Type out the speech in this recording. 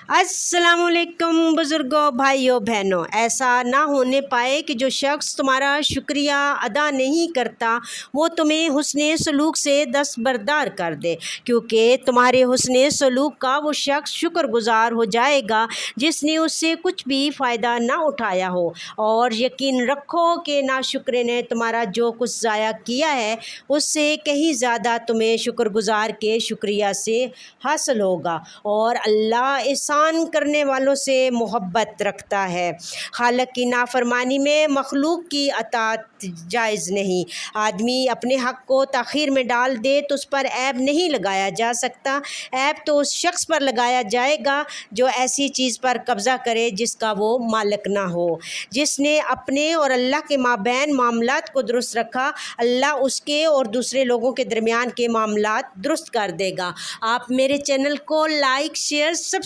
अस्सलाम वालेकुम बुज़ुर्गों, भाइयों बहनों। ऐसा ना होने पाए कि जो शख्स तुम्हारा शुक्रिया अदा नहीं करता वो तुम्हें हुस्ने सलूक से दस्तबरदार कर दे, क्योंकि तुम्हारे हुस्ने सलूक का वो शख्स शुक्रगुजार हो जाएगा जिसने उससे कुछ भी फ़ायदा ना उठाया हो। और यकीन रखो कि नाशुक्र ने तुम्हारा जो कुछ ज़ाया किया है उससे कहीं ज़्यादा तुम्हें शुक्रगुजार के शुक्रिया से हासिल होगा। और अल्लाह एहसान करने वालों से मोहब्बत रखता है। खालिक की नाफरमानी में मखलूक की अताअत जायज़ नहीं। आदमी अपने हक़ को ताख़ीर में डाल दे तो उस पर ऐब नहीं लगाया जा सकता। ऐब तो उस शख्स पर लगाया जाएगा जो ऐसी चीज़ पर कब्ज़ा करे जिसका वो मालिक ना हो। जिसने अपने और अल्लाह के माबैन मामलात को दुरुस्त रखा, अल्लाह उसके और दूसरे लोगों के दरमियान के मामलात दुरुस्त कर देगा। आप मेरे चैनल को लाइक, शेयर, सब्सक्राइब